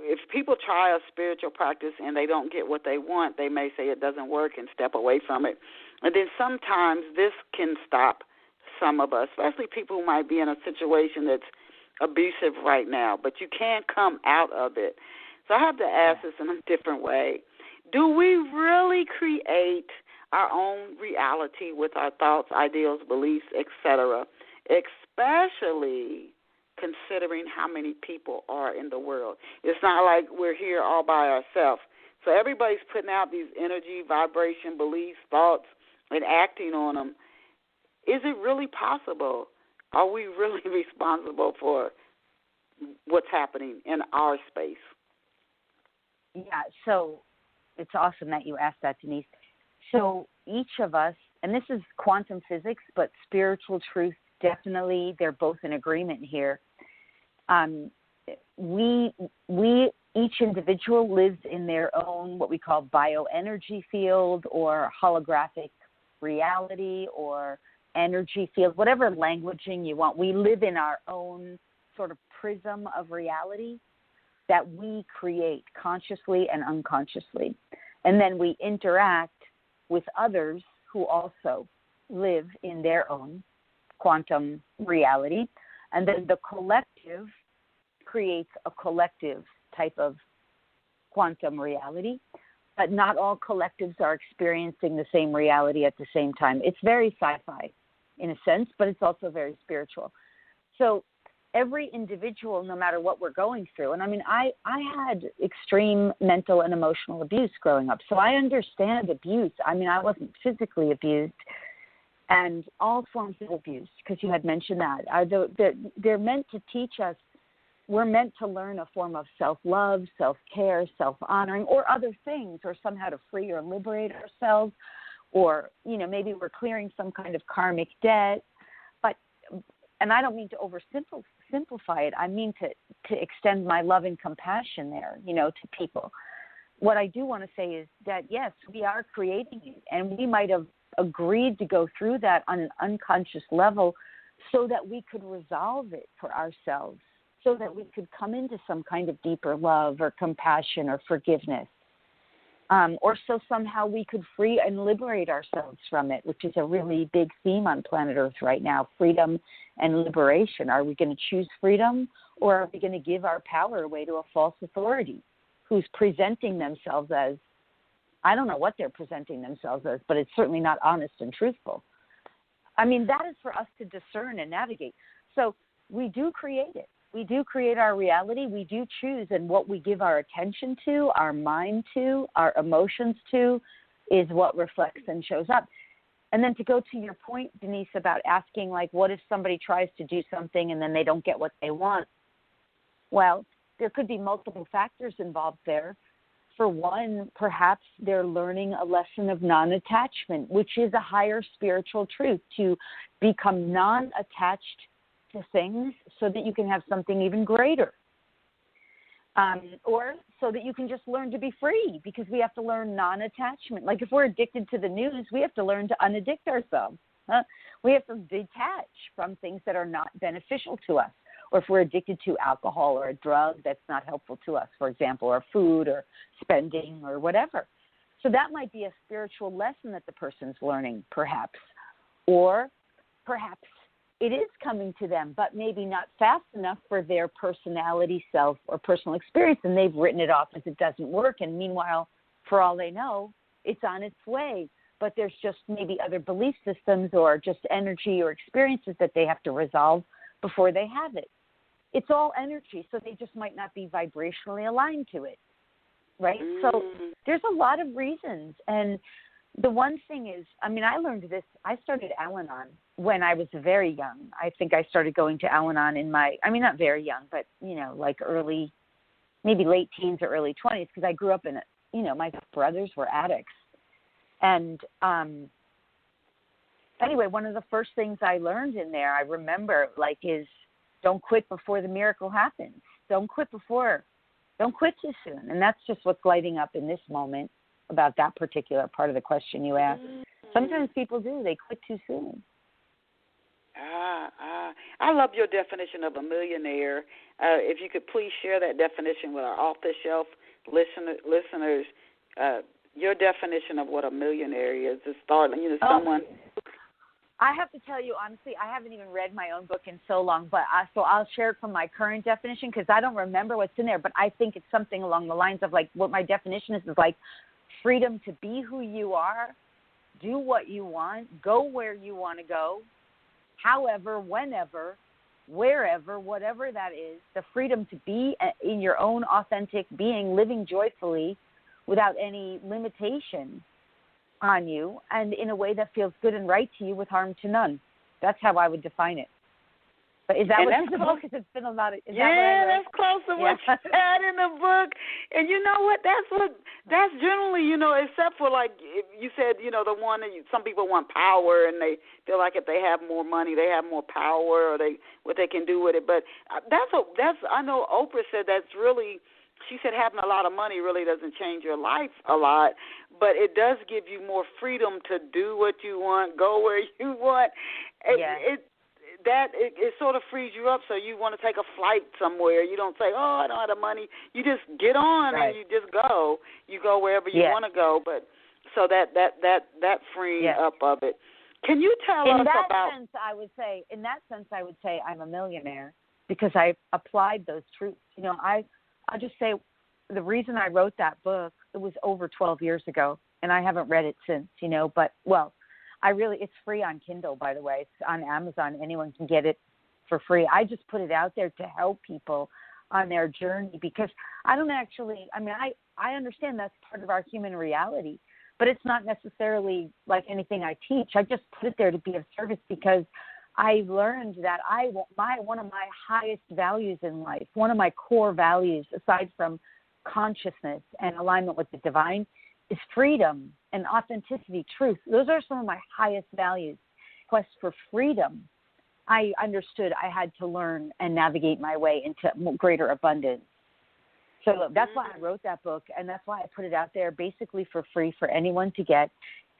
if people try a spiritual practice and they don't get what they want, they may say it doesn't work and step away from it. And then sometimes this can stop some of us, especially people who might be in a situation that's abusive right now, but you can't come out of it. So I have to ask this in a different way. Do we really create our own reality with our thoughts, ideals, beliefs, etc., especially considering how many people are in the world? It's not like we're here all by ourselves. So everybody's putting out these energy, vibration, beliefs, thoughts, and acting on them. Is it really possible? Are we really responsible for what's happening in our space? Yeah, so it's awesome that you asked that, Denise. So each of us, and this is quantum physics, but spiritual truth, definitely, they're both in agreement here. We each individual lives in their own what we call bioenergy field or holographic reality or energy field, whatever languaging you want. We live in our own sort of prism of reality that we create consciously and unconsciously. And then we interact with others who also live in their own quantum reality. And then the collective creates a collective type of quantum reality. But not all collectives are experiencing the same reality at the same time. It's very sci-fi in a sense, but it's also very spiritual. So every individual, no matter what we're going through, and I mean, I had extreme mental and emotional abuse growing up, so I understand abuse. I mean, I wasn't physically abused, and all forms of abuse, because you had mentioned that, they're meant to teach us. We're meant to learn a form of self-love, self-care, self-honoring, or other things, or somehow to free or liberate ourselves, or, you know, maybe we're clearing some kind of karmic debt. But, and I don't mean to oversimplify it. I mean to extend my love and compassion there, you know, to people. What I do want to say is that, yes, we are creating it, and we might have agreed to go through that on an unconscious level so that we could resolve it for ourselves, so that we could come into some kind of deeper love or compassion or forgiveness. Or so somehow we could free and liberate ourselves from it, which is a really big theme on planet Earth right now, freedom and liberation. Are we going to choose freedom, or are we going to give our power away to a false authority who's presenting themselves as, I don't know what they're presenting themselves as, but it's certainly not honest and truthful. I mean, that is for us to discern and navigate. So we do create it. We do create our reality. We do choose, and what we give our attention to, our mind to, our emotions to, is what reflects and shows up. And then to go to your point, Denise, about asking, like, what if somebody tries to do something and then they don't get what they want? Well, there could be multiple factors involved there. For one, perhaps they're learning a lesson of non-attachment, which is a higher spiritual truth, to become non-attached to things so that you can have something even greater. Or so that you can just learn to be free, because we have to learn non-attachment. Like if we're addicted to the news, we have to learn to unaddict ourselves. We have to detach from things that are not beneficial to us. Or if we're addicted to alcohol or a drug that's not helpful to us, for example, or food or spending or whatever. So that might be a spiritual lesson that the person's learning, perhaps. Or perhaps it is coming to them, but maybe not fast enough for their personality, self, or personal experience, and they've written it off as it doesn't work. And meanwhile, for all they know, it's on its way. But there's just maybe other belief systems or just energy or experiences that they have to resolve before they have it. It's all energy, so they just might not be vibrationally aligned to it, right? So there's a lot of reasons. And the one thing is, I mean, I learned this. I started Al-Anon when I was very young. I think I started going to Al-Anon in not very young, but, like early, maybe late teens or early 20s, because I grew up in, my brothers were addicts. And anyway, one of the first things I learned in there, I remember, is don't quit before the miracle happens. Don't quit too soon. And that's just what's lighting up in this moment about that particular part of the question you asked. Sometimes people do. They quit too soon. I love your definition of a millionaire. If you could please share that definition with our off-the-shelf listeners, your definition of what a millionaire is. To start, someone I have to tell you, honestly, I haven't even read my own book in so long, but so I'll share it from my current definition because I don't remember what's in there, but I think it's something along the lines of like what my definition is like freedom to be who you are, do what you want, go where you want to go, however, whenever, wherever, whatever that is, the freedom to be in your own authentic being, living joyfully without any limitation on you and in a way that feels good and right to you with harm to none. That's how I would define it. But is that what in the book? Because it's been a lot of. That's close to what you said in the book. And you know what? That's generally, except for like you said, the one that some people want power and they feel like if they have more money, they have more power or what they can do with it. But I know Oprah said that's really. She said having a lot of money really doesn't change your life a lot, but it does give you more freedom to do what you want, go where you want. It sort of frees you up so you want to take a flight somewhere. You don't say, oh, I don't have the money. You just get on and you just go. You go wherever you want to go. But so that freeing up of it. Can you tell us about... In that sense, I would say I'm a millionaire because I applied those truths. I'll just say the reason I wrote that book, it was over 12 years ago, and I haven't read it since, but, it's free on Kindle, by the way. It's on Amazon. Anyone can get it for free. I just put it out there to help people on their journey because I understand that's part of our human reality, but it's not necessarily like anything I teach. I just put it there to be of service because I learned that one of my highest values in life, one of my core values, aside from consciousness and alignment with the divine, is freedom and authenticity, truth. Those are some of my highest values. Quest for freedom, I understood I had to learn and navigate my way into greater abundance. So that's why I wrote that book, and that's why I put it out there basically for free for anyone to get.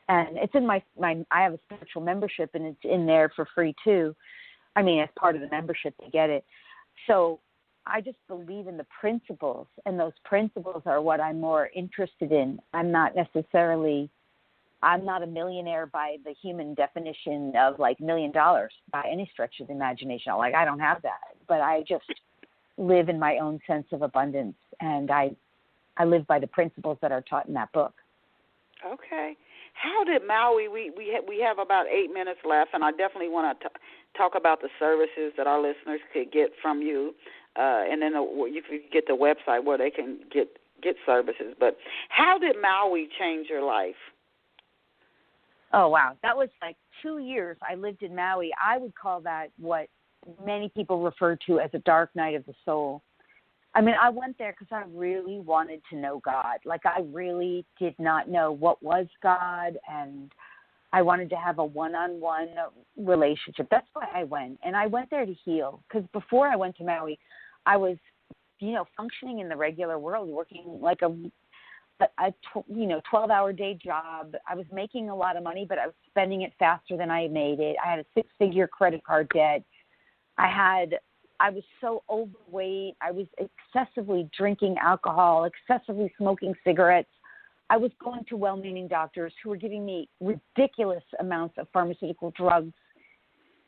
And it's in my I have a spiritual membership, and it's in there for free too. I mean, as part of the membership to get it. So I just believe in the principles, and those principles are what I'm more interested in. I'm not a millionaire by the human definition of like $1 million by any stretch of the imagination. Like, I don't have that, but I just live in my own sense of abundance, and I live by the principles that are taught in that book. Okay. How did Maui, we have about 8 minutes left, and I definitely want to talk about the services that our listeners could get from you, and then you could get the website where they can get services. But how did Maui change your life? Oh, wow. That was like 2 years I lived in Maui. I would call that what many people refer to as a dark night of the soul. I mean, I went there because I really wanted to know God. Like, I really did not know what was God, and I wanted to have a one-on-one relationship. That's why I went. And I went there to heal, because before I went to Maui, I was, functioning in the regular world, working like a 12-hour day job. I was making a lot of money, but I was spending it faster than I made it. I had a 6-figure credit card debt. I was so overweight. I was excessively drinking alcohol, excessively smoking cigarettes. I was going to well-meaning doctors who were giving me ridiculous amounts of pharmaceutical drugs.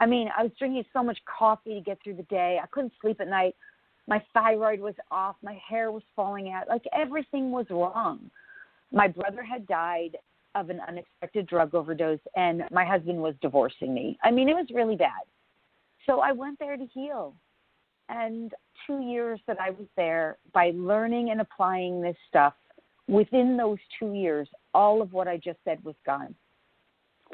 I mean, I was drinking so much coffee to get through the day. I couldn't sleep at night. My thyroid was off. My hair was falling out. Like, everything was wrong. My brother had died of an unexpected drug overdose, and my husband was divorcing me. I mean, it was really bad. So I went there to heal. And 2 years that I was there, by learning and applying this stuff, within those 2 years, all of what I just said was gone.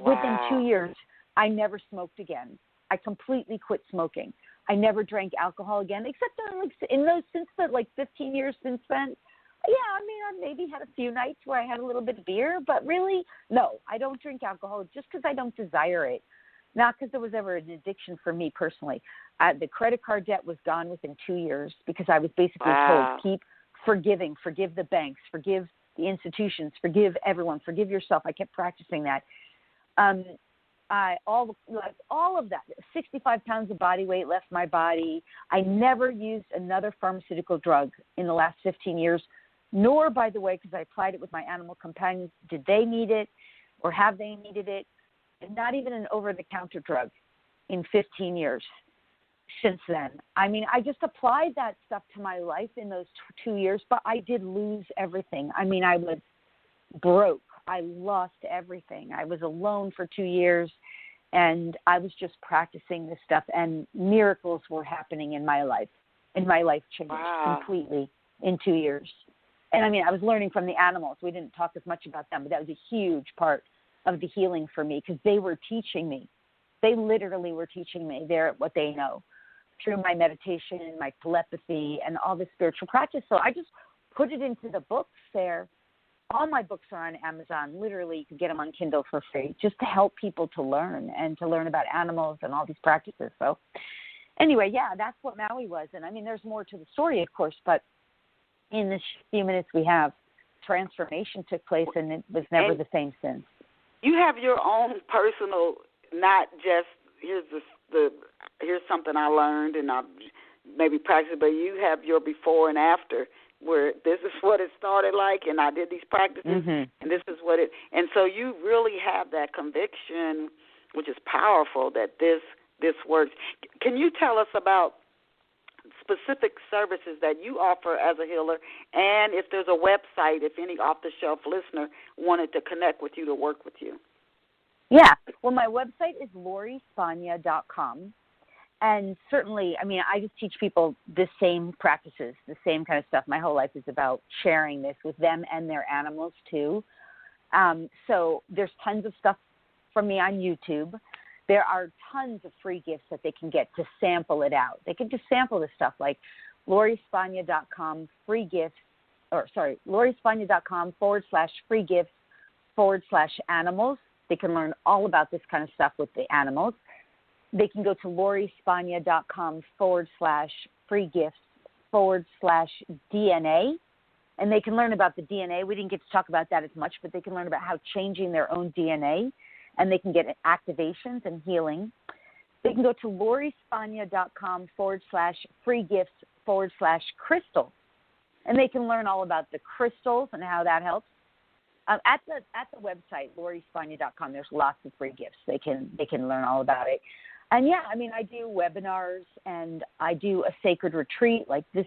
Wow. Within 2 years, I never smoked again. I completely quit smoking. I never drank alcohol again, except in those 15 years since then. Yeah, I mean, I maybe had a few nights where I had a little bit of beer, but really, no, I don't drink alcohol just because I don't desire it. Not because there was ever an addiction for me personally. The credit card debt was gone within 2 years because I was basically told, keep forgiving, forgive the banks, forgive the institutions, forgive everyone, forgive yourself. I kept practicing that. All of that, 65 pounds of body weight left my body. I never used another pharmaceutical drug in the last 15 years, nor, by the way, because I applied it with my animal companions, did they need it or have they needed it? not even an over-the-counter drug in 15 years since then. I mean, I just applied that stuff to my life in those 2 years, but I did lose everything. I mean, I was broke. I lost everything. I was alone for 2 years, and I was just practicing this stuff, and miracles were happening in my life. And my life changed completely in 2 years. And I mean, I was learning from the animals. We didn't talk as much about them, but that was a huge part of the healing for me because they were teaching me. They literally were teaching me what they know through my meditation, my telepathy, and all the spiritual practice. So I just put it into the books there. All my books are on Amazon. Literally, you can get them on Kindle for free just to help people to learn and to learn about animals and all these practices. So anyway, yeah, that's what Maui was. And I mean, there's more to the story, of course, but in the few minutes we have, transformation took place, and it was never the same since. You have your own personal, not just here's something I learned and I maybe practiced, but you have your before and after, where this is what it started like, and I did these practices, and this is what it. And so you really have that conviction, which is powerful, that this works. Can you tell us about specific services that you offer as a healer, and if there's a website, if any off-the-shelf listener wanted to connect with you to work with you? Yeah. Well, my website is lorispagna.com. And certainly, I mean, I just teach people the same practices, the same kind of stuff. My whole life is about sharing this with them and their animals, too. So there's tons of stuff from me on YouTube. There are tons of free gifts that they can get to sample it out. They can just sample this stuff, like lorispagna.com free gifts, lorispagna.com/free gifts/animals. They can learn all about this kind of stuff with the animals. They can go to lorispagna.com/free gifts/DNA, and they can learn about the DNA. We didn't get to talk about that as much, but they can learn about how changing their own DNA, and they can get activations and healing. They can go to lorispagna.com/free gifts/crystals, and they can learn all about the crystals and how that helps. At the website, lorispagna.com, there's lots of free gifts. They can learn all about it. And, yeah, I mean, I do webinars, and I do a sacred retreat. Like this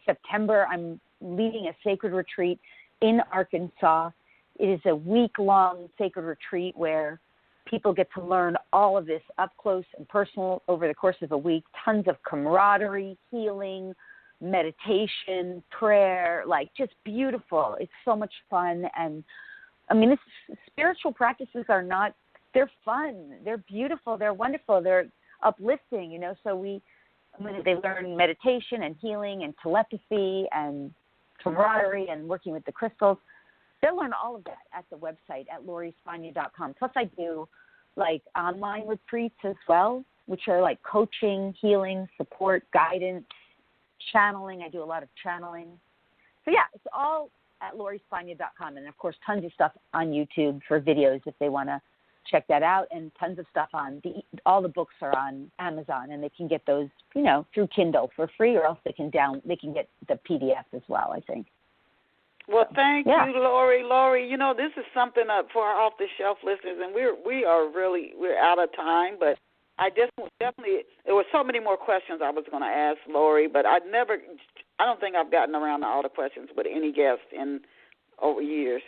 September, I'm leading a sacred retreat in Arkansas. It is a week-long sacred retreat where people get to learn all of this up close and personal over the course of a week. Tons of camaraderie, healing, meditation, prayer, like just beautiful. It's so much fun. And I mean, spiritual practices are not, they're fun. They're beautiful. They're wonderful. They're uplifting, so they learn meditation and healing and telepathy and camaraderie and working with the crystals. They'll learn all of that at the website at lorispagna.com. Plus I do like online retreats as well, which are like coaching, healing, support, guidance, channeling. I do a lot of channeling. So, yeah, it's all at lorispagna.com. And, of course, tons of stuff on YouTube for videos if they want to check that out, and tons of stuff all the books are on Amazon, and they can get those, through Kindle for free, or else they can get the PDF as well, I think. Well, thank you, Lori. Lori, this is something for our off-the-shelf listeners, and we're out of time, but I definitely, there were so many more questions I was going to ask Lori, but I don't think I've gotten around to all the questions with any guest in over years.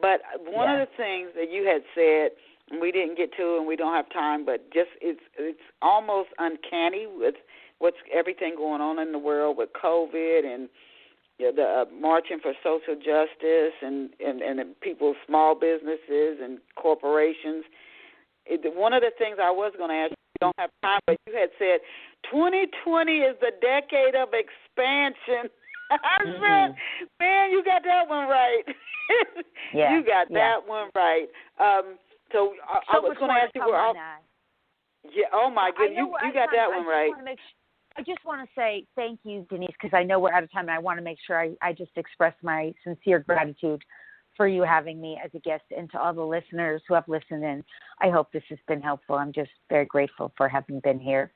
But one of the things that you had said, and we didn't get to, and we don't have time, but just it's almost uncanny with what's everything going on in the world with COVID and the marching for social justice and people's small businesses and corporations. One of the things I was going to ask, we don't have time, but you had said 2020 is the decade of expansion. I said, man, you got that one right. You got that one right. So I was going to ask you where all. Yeah. Oh my goodness, you got that one right. I just want to say thank you, Denise, because I know we're out of time, and I want to make sure I just express my sincere gratitude for you having me as a guest, and to all the listeners who have listened in. I hope this has been helpful. I'm just very grateful for having been here.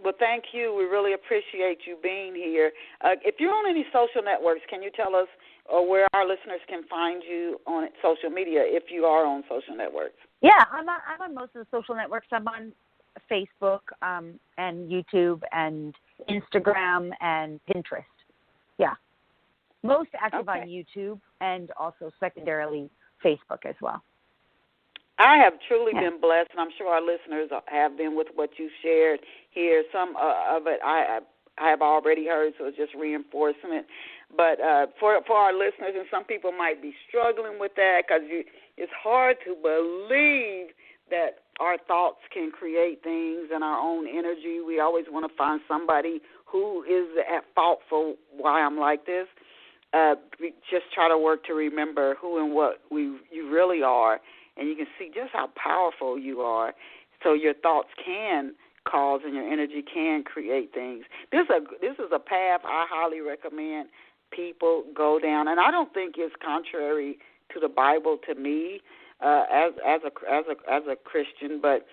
Well, thank you. We really appreciate you being here. If you're on any social networks, can you tell us where our listeners can find you on social media if you are on social networks? Yeah, I'm on most of the social networks. I'm on Facebook and YouTube and Instagram and Pinterest. Yeah. Most active on YouTube and also secondarily Facebook as well. I have truly been blessed, and I'm sure our listeners have been with what you shared here. Some of it I have already heard, so it's just reinforcement. But for our listeners, and some people might be struggling with that because it's hard to believe that our thoughts can create things and our own energy. We always want to find somebody who is at fault for why I'm like this. We just try to work to remember who and what you really are, and you can see just how powerful you are. So your thoughts can cause and your energy can create things. This is a path I highly recommend people go down, and I don't think it's contrary to the Bible to me as a Christian, but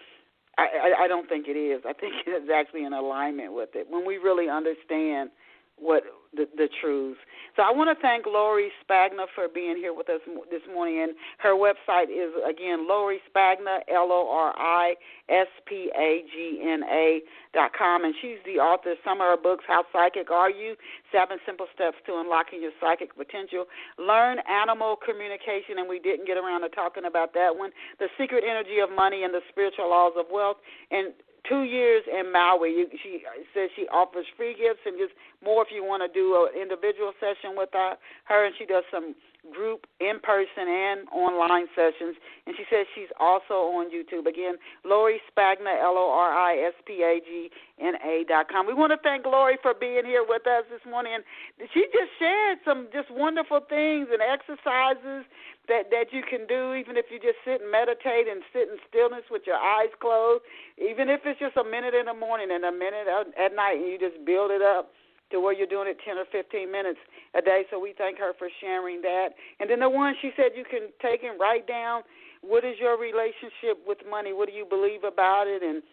I don't think it is. I think it's actually in alignment with it when we really understand what the truths. So I want to thank Lori Spagna for being here with us this morning. And her website is, again, Lori Spagna, LoriSpagna.com. And she's the author of some of her books, How Psychic Are You? 7 Simple Steps to Unlocking Your Psychic Potential. Learn Animal Communication, and we didn't get around to talking about that one. The Secret Energy of Money and the Spiritual Laws of Wealth. And 2 years in Maui. She says she offers free gifts and just more if you want to do an individual session with her. And she does some group in-person and online sessions. And she says she's also on YouTube. Again, Lori Spagna, LoriSpagna.com. We want to thank Lori for being here with us this morning. And she just shared some just wonderful things and exercises that you can do, even if you just sit and meditate and sit in stillness with your eyes closed, even if it's just a minute in the morning and a minute at night, and you just build it up to where you're doing it 10 or 15 minutes a day. So we thank her for sharing that. And then the one she said you can take and write down, what is your relationship with money? What do you believe about it? And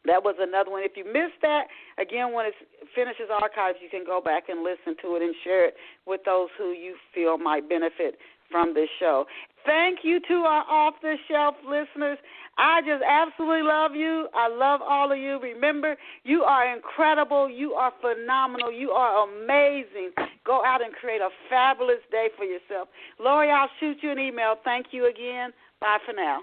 that was another one. If you missed that, again, when it finishes archives, you can go back and listen to it and share it with those who you feel might benefit from this show. Thank you to our off-the-shelf listeners. I just absolutely love you. I love all of you. Remember, you are incredible. You are phenomenal. You are amazing. Go out and create a fabulous day for yourself. Lori, I'll shoot you an email. Thank you again. Bye for now.